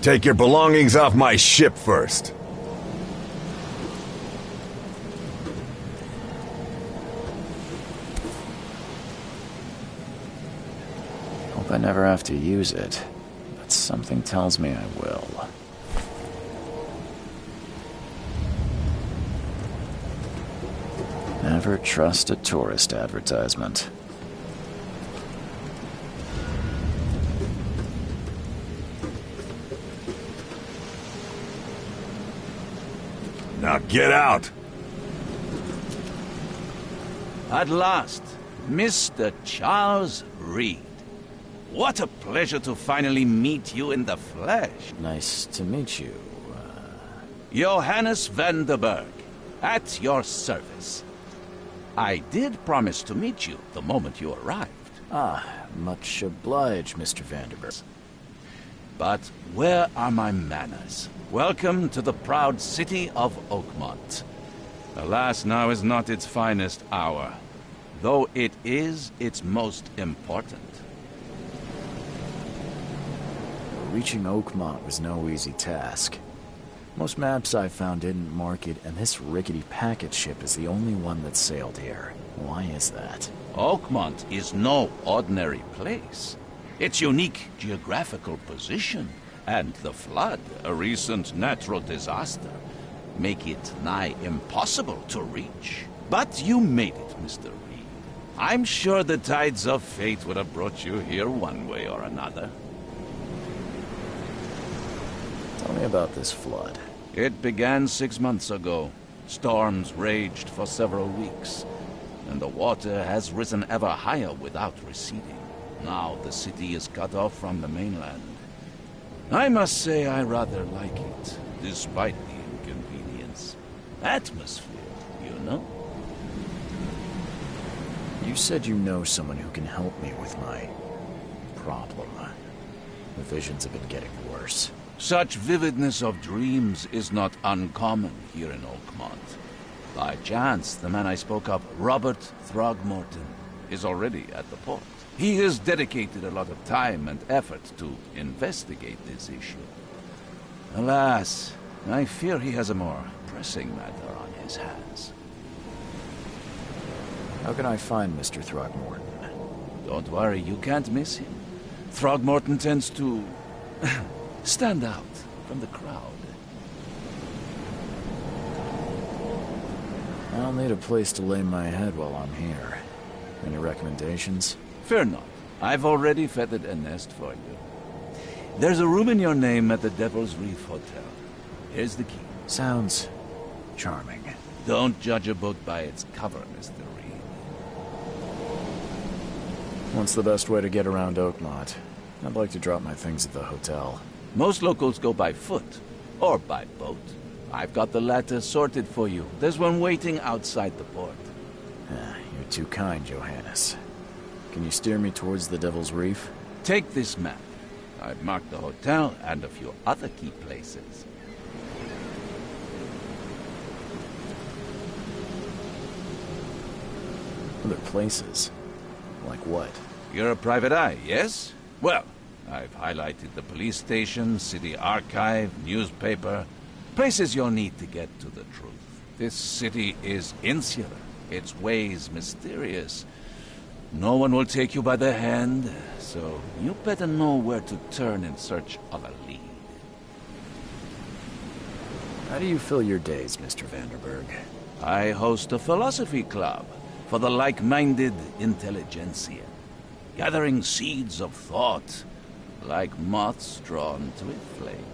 Take your belongings off my ship first. Hope I never have to use it, but something tells me I will. Never trust a tourist advertisement. Now get out! At last, Mr. Charles Reed. What a pleasure to finally meet you in the flesh. Nice to meet you. Johannes van der Berg, at your service. I did promise to meet you the moment you arrived. Much obliged, Mr. Vanderberg. But where are my manners? Welcome to the proud city of Oakmont. Alas, now is not its finest hour, though it is its most important. Reaching Oakmont was no easy task. Most maps I found didn't mark it, and this rickety packet ship is the only one that sailed here. Why is that? Oakmont is no ordinary place. Its unique geographical position and the flood, a recent natural disaster, make it nigh impossible to reach. But you made it, Mr. Reed. I'm sure the tides of fate would have brought you here one way or another. Tell me about this flood. It began 6 months ago. Storms raged for several weeks, and the water has risen ever higher without receding. Now the city is cut off from the mainland. I must say I rather like it, despite the inconvenience. Atmosphere, you know? You said you know someone who can help me with my problem. The visions have been getting worse. Such vividness of dreams is not uncommon here in Oakmont. By chance, the man I spoke of, Robert Throgmorton, is already at the port. He has dedicated a lot of time and effort to investigate this issue. Alas, I fear he has a more pressing matter on his hands. How can I find Mr. Throgmorton? Don't worry, you can't miss him. Throgmorton tends to stand out from the crowd. I'll need a place to lay my head while I'm here. Any recommendations? Fear not. I've already feathered a nest for you. There's a room in your name at the Devil's Reef Hotel. Here's the key. Sounds charming. Don't judge a book by its cover, Mr. Reed. What's the best way to get around Oakmont? I'd like to drop my things at the hotel. Most locals go by foot, or by boat. I've got the latter sorted for you. There's one waiting outside the port. You're too kind, Johannes. Can you steer me towards the Devil's Reef? Take this map. I've marked the hotel and a few other key places. Other places? Like what? You're a private eye, yes? Well, I've highlighted the police station, city archive, newspaper, places you'll need to get to the truth. This city is insular, its ways mysterious. No one will take you by the hand, so you better know where to turn in search of a lead. How do you fill your days, Mr. Vanderberg? I host a philosophy club for the like-minded intelligentsia, gathering seeds of thought like moths drawn to a flame.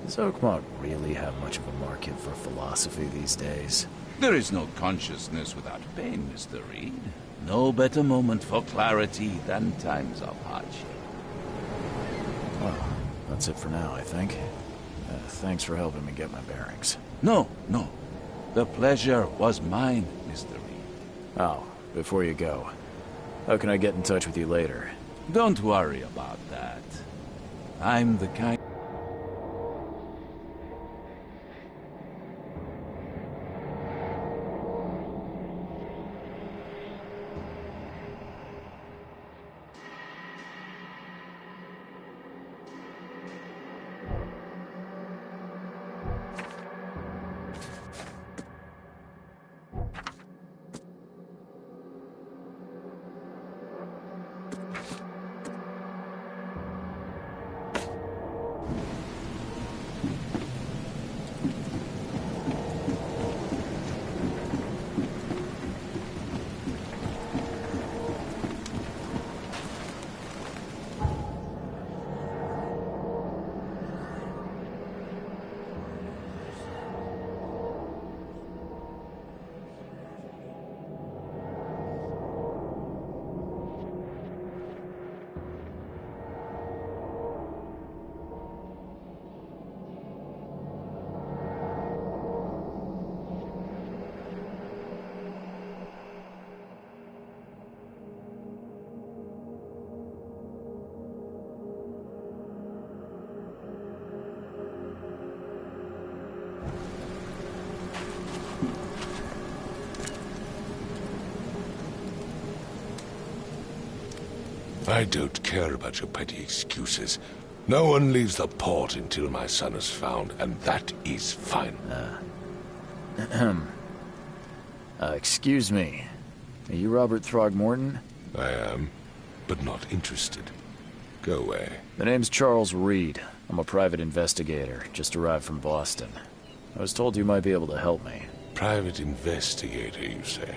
Does Oakmont really have much of a market for philosophy these days? There is no consciousness without pain, Mr. Reed. No better moment for clarity than times of hardship. Well, that's it for now, I think. Thanks for helping me get my bearings. No. The pleasure was mine, Mr. Reed. Oh, before you go, how can I get in touch with you later? Don't worry about that. I'm the kind... I don't care about your petty excuses. No one leaves the port until my son is found, and that is final. Excuse me. Are you Robert Throgmorton? I am, but not interested. Go away. The name's Charles Reed. I'm a private investigator, just arrived from Boston. I was told you might be able to help me. Private investigator, you say?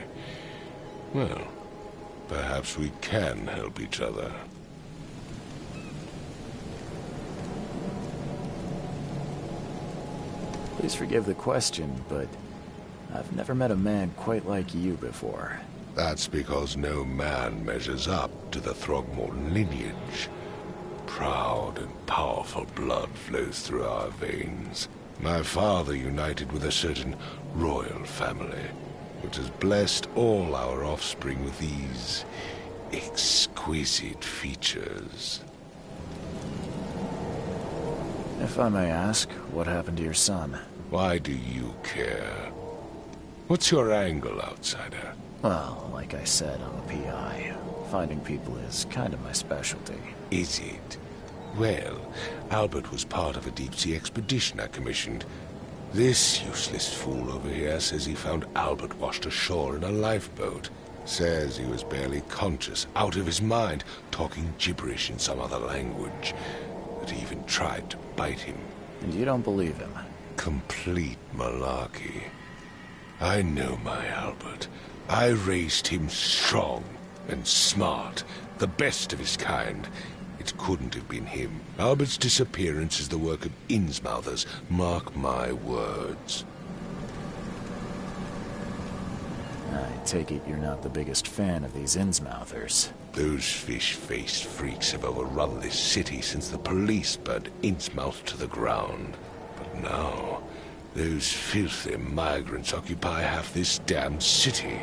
Well, perhaps we can help each other. Please forgive the question, but I've never met a man quite like you before. That's because no man measures up to the Throgmorton lineage. Proud and powerful blood flows through our veins. My father united with a certain royal family, which has blessed all our offspring with these exquisite features. If I may ask, what happened to your son? Why do you care? What's your angle, outsider? Well, like I said, I'm a PI. Finding people is kind of my specialty. Is it? Well, Albert was part of a deep-sea expedition I commissioned. This useless fool over here says he found Albert washed ashore in a lifeboat. Says he was barely conscious, out of his mind, talking gibberish in some other language. That he even tried to bite him. And you don't believe him? Complete malarkey. I know my Albert. I raised him strong and smart, the best of his kind. It couldn't have been him. Albert's disappearance is the work of Innsmouthers, mark my words. I take it you're not the biggest fan of these Innsmouthers. Those fish-faced freaks have overrun this city since the police burned Innsmouth to the ground. But now, those filthy migrants occupy half this damned city.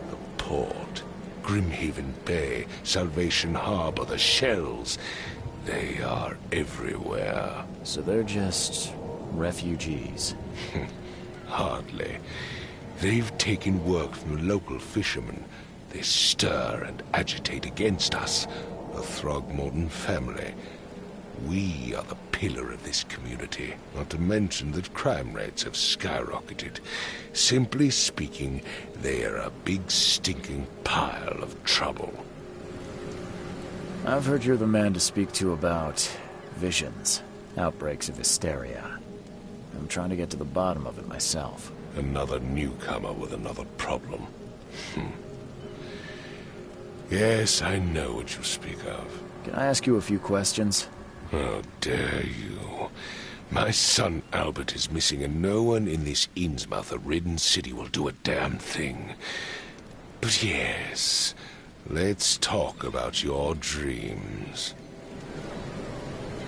The port, Grimhaven Bay, Salvation Harbor, the shells. They are everywhere. So they're just refugees? Hardly. They've taken work from the local fishermen. They stir and agitate against us, the Throgmorton family. We are the pillar of this community, not to mention that crime rates have skyrocketed. Simply speaking, they are a big stinking pile of trouble. I've heard you're the man to speak to about visions, outbreaks of hysteria. I'm trying to get to the bottom of it myself. Another newcomer with another problem. Yes, I know what you speak of. Can I ask you a few questions? How dare you? My son Albert is missing, and no one in this Innsmouth-ridden city will do a damn thing. But yes, let's talk about your dreams.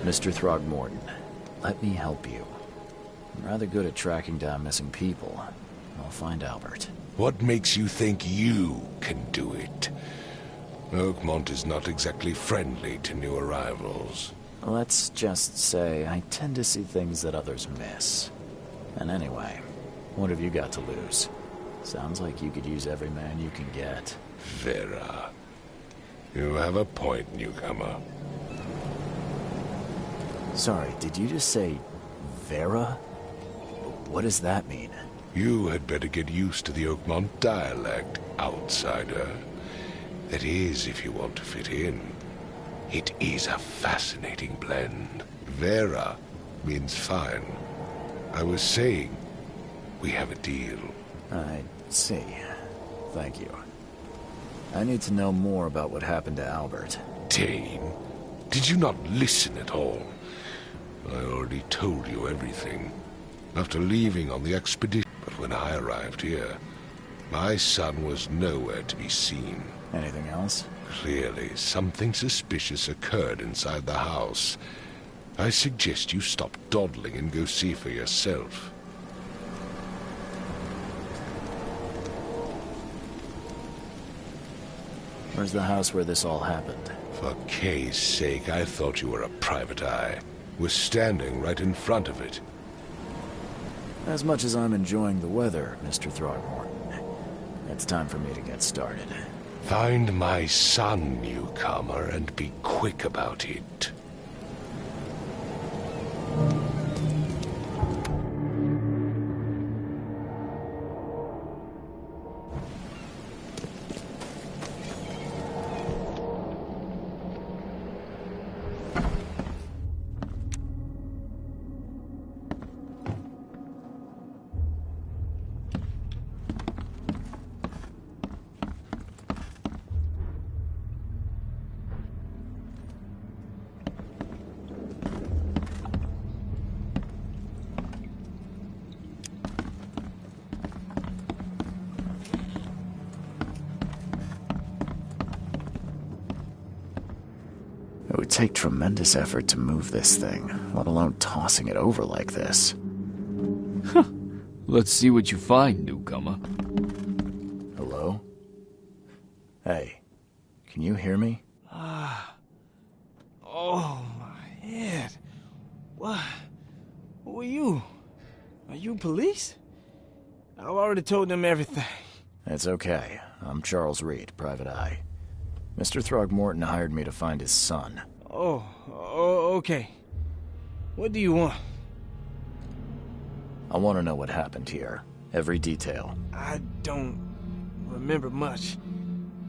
Mr. Throgmorton, let me help you. I'm rather good at tracking down missing people. I'll find Albert. What makes you think you can do it? Oakmont is not exactly friendly to new arrivals. Let's just say I tend to see things that others miss. And anyway, what have you got to lose? Sounds like you could use every man you can get. Vera. You have a point, newcomer. Sorry, did you just say Vera? What does that mean? You had better get used to the Oakmont dialect, outsider. That is, if you want to fit in. It is a fascinating blend. Vera means fine. I was saying, we have a deal. I see. Thank you. I need to know more about what happened to Albert. Dane, did you not listen at all? I already told you everything. After leaving on the expedition, but when I arrived here, my son was nowhere to be seen. Anything else? Clearly, something suspicious occurred inside the house. I suggest you stop dawdling and go see for yourself. Where's the house where this all happened? For Kay's sake, I thought you were a private eye. We're standing right in front of it. As much as I'm enjoying the weather, Mr. Throgmorton, it's time for me to get started. Find my son, newcomer, and be quick about it. It would take tremendous effort to move this thing, let alone tossing it over like this. Let's see what you find, newcomer. Hello? Hey, can you hear me? Oh, my head. What? Who are you? Are you police? I've already told them everything. It's okay. I'm Charles Reed, Private Eye. Mr. Throgmorton hired me to find his son. Oh, okay. What do you want? I want to know what happened here. Every detail. I don't remember much.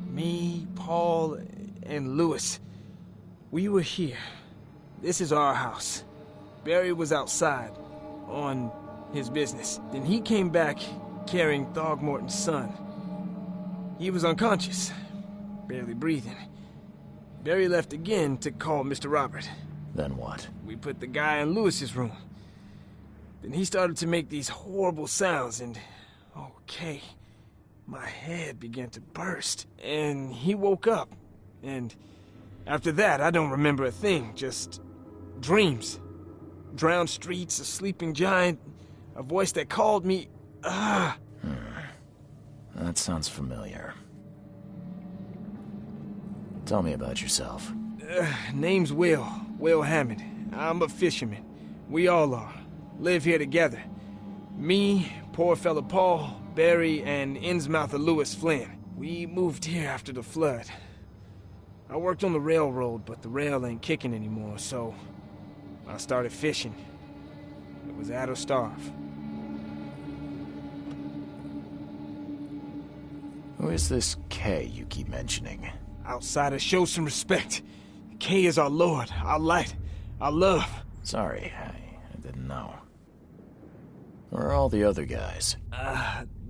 Me, Paul, and Lewis. We were here. This is our house. Barry was outside, on his business. Then he came back carrying Throgmorton's son. He was unconscious, barely breathing. Barry left again to call Mr. Robert. Then what? We put the guy in Lewis's room. Then he started to make these horrible sounds and... okay. My head began to burst. And he woke up. And after that, I don't remember a thing. Just dreams. Drowned streets, a sleeping giant, a voice that called me... That sounds familiar. Tell me about yourself. Name's Will Hammond. I'm a fisherman. We all are. Live here together. Me, poor fella Paul, Barry, and Innsmouther Lewis Flynn. We moved here after the flood. I worked on the railroad, but the rail ain't kicking anymore, so I started fishing. It was at or starve. Who is this K you keep mentioning? Outsiders, show some respect. K is our lord, our light, our love. Sorry, I didn't know. Where are all the other guys?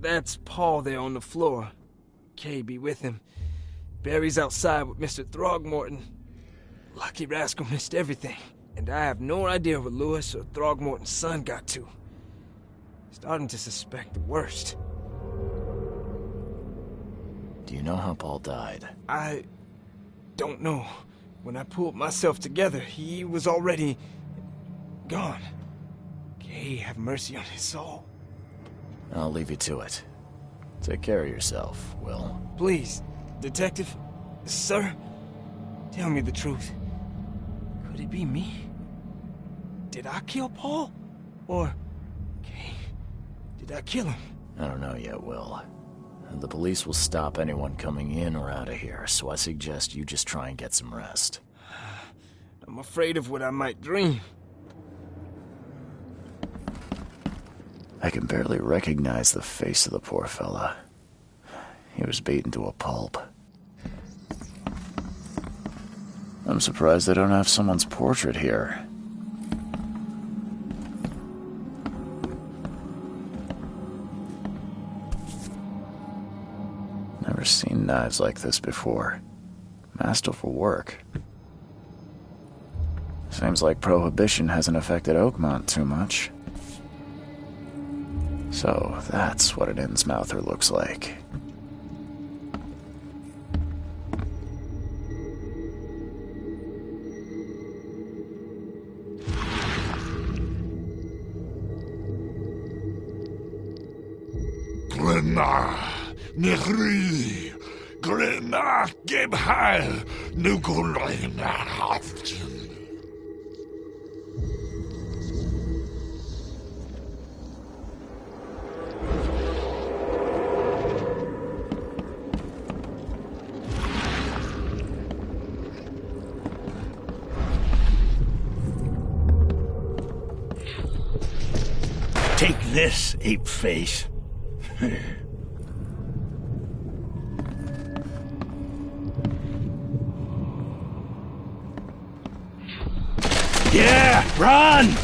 That's Paul there on the floor. K be with him. Barry's outside with Mr. Throgmorton. Lucky rascal missed everything. And I have no idea what Lewis or Throgmorton's son got to. Starting to suspect the worst. Do you know how Paul died? I don't know. When I pulled myself together, he was already gone. Kay, have mercy on his soul. I'll leave you to it. Take care of yourself, Will. Please, Detective, sir, tell me the truth. Could it be me? Did I kill Paul? Or, Kay, did I kill him? I don't know yet, Will. The police will stop anyone coming in or out of here, so I suggest you just try and get some rest. I'm afraid of what I might dream. I can barely recognize the face of the poor fella. He was beaten to a pulp. I'm surprised they don't have someone's portrait here. Never seen knives like this before. Masterful work. Seems like Prohibition hasn't affected Oakmont too much. So, that's what an Innsmouther looks like. Grenna, Nehri, Grenna, Gebhal, Nukulina, Haftin. this, ape face. Yeah, run!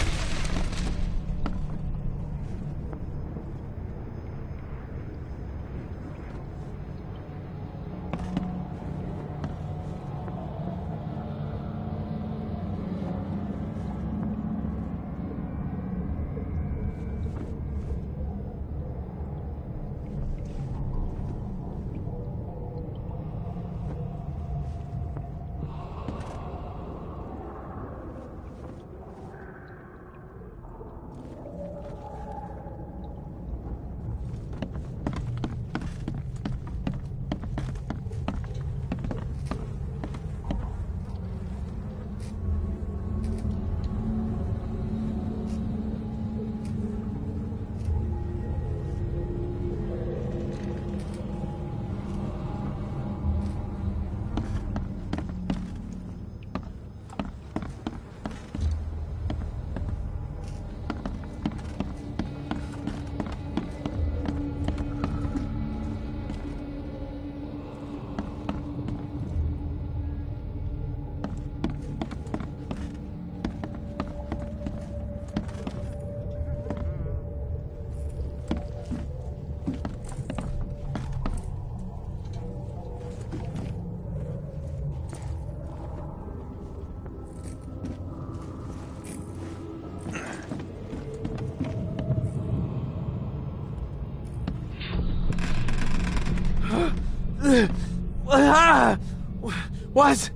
What's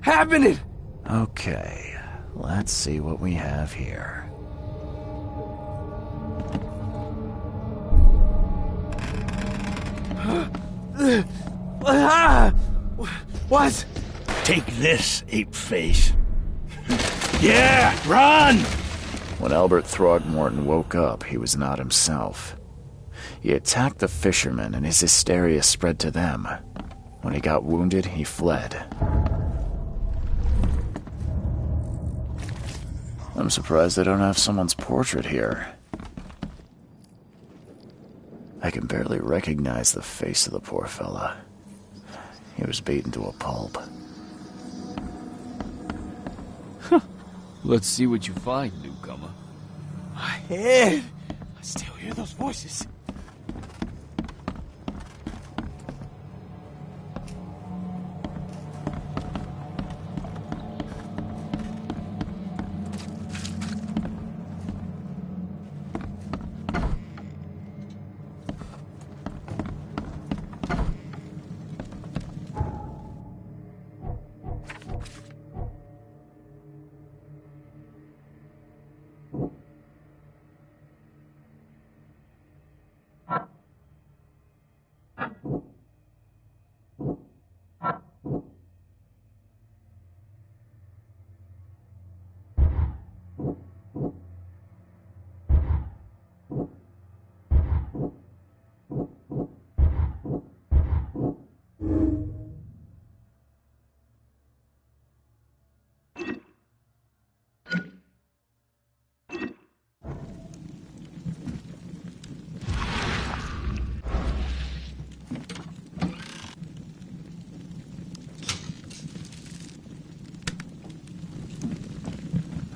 happening? Okay, let's see what we have here. What? Take this, ape face. Yeah, run! When Albert Throgmorton woke up, he was not himself. He attacked the fishermen, and his hysteria spread to them. When he got wounded, he fled. I'm surprised they don't have someone's portrait here. I can barely recognize the face of the poor fella. He was beaten to a pulp. Let's see what you find, newcomer. My head. I still hear those voices.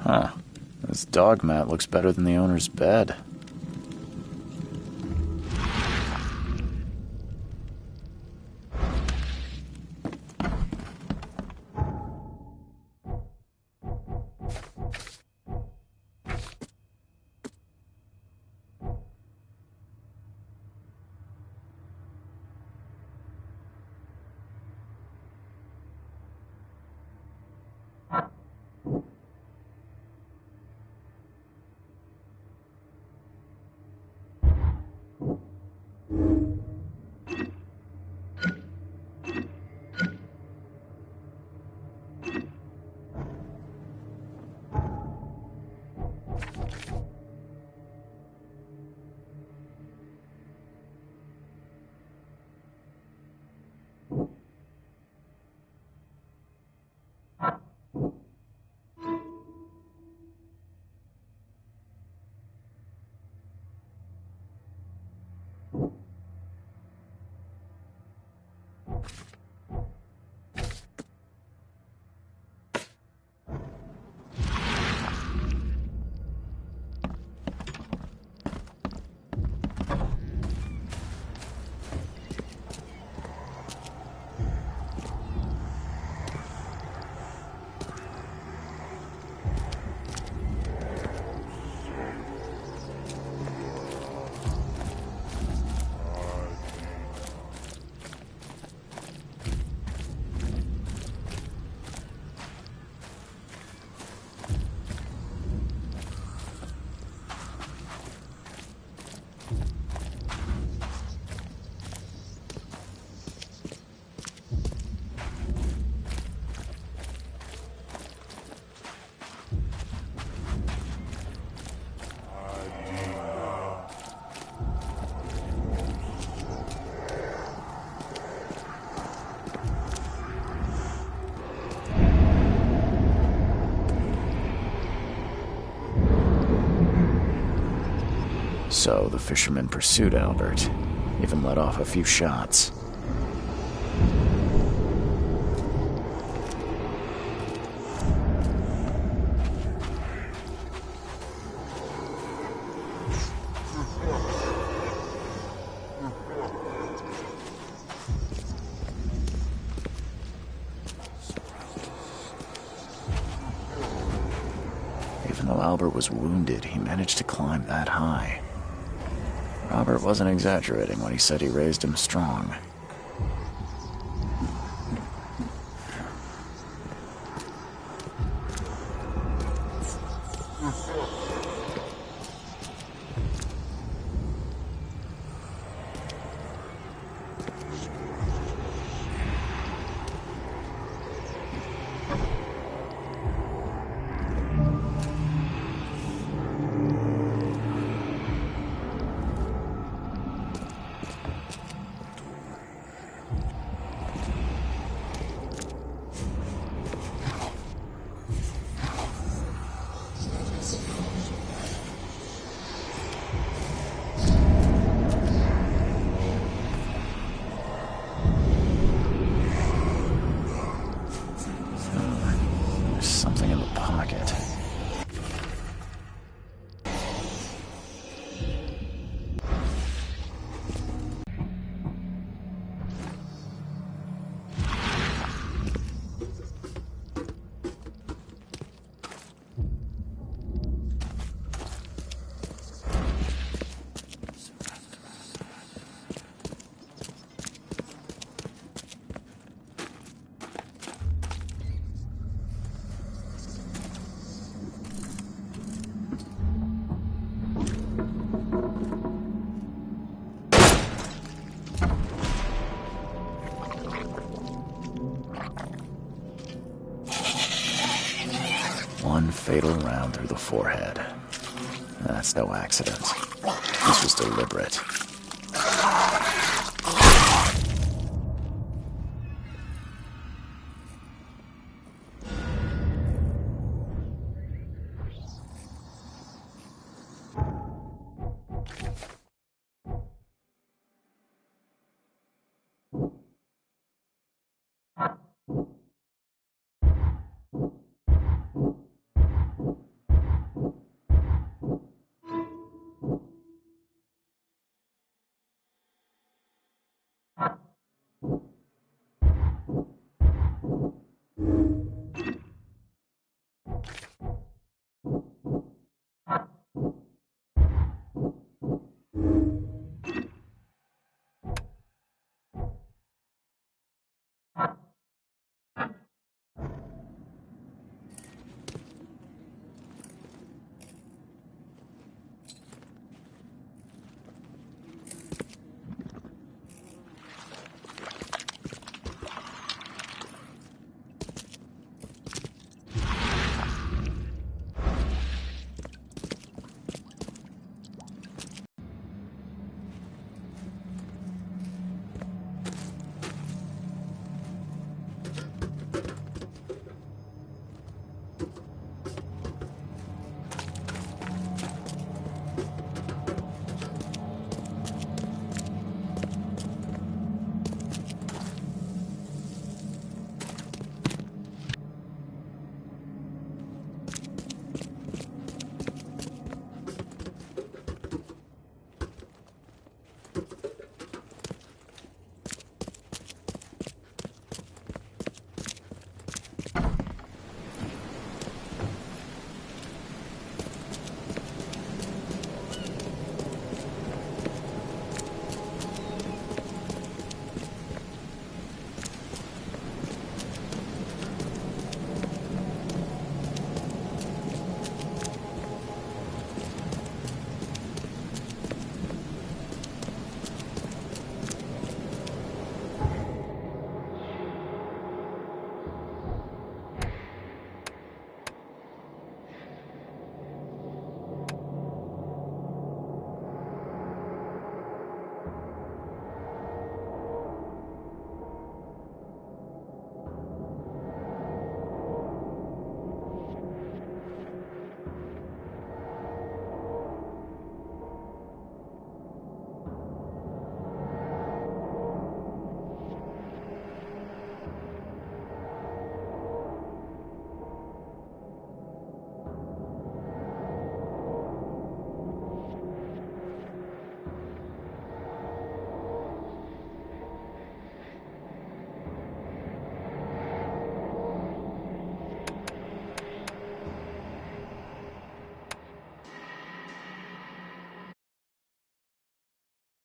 Huh. This dog mat looks better than the owner's bed. So the fisherman pursued Albert, even let off a few shots. Even though Albert was wounded, he managed to climb that high. Robert wasn't exaggerating when he said he raised him strong. There's something in the pocket. One fatal round through the forehead. That's no accident. This was deliberate.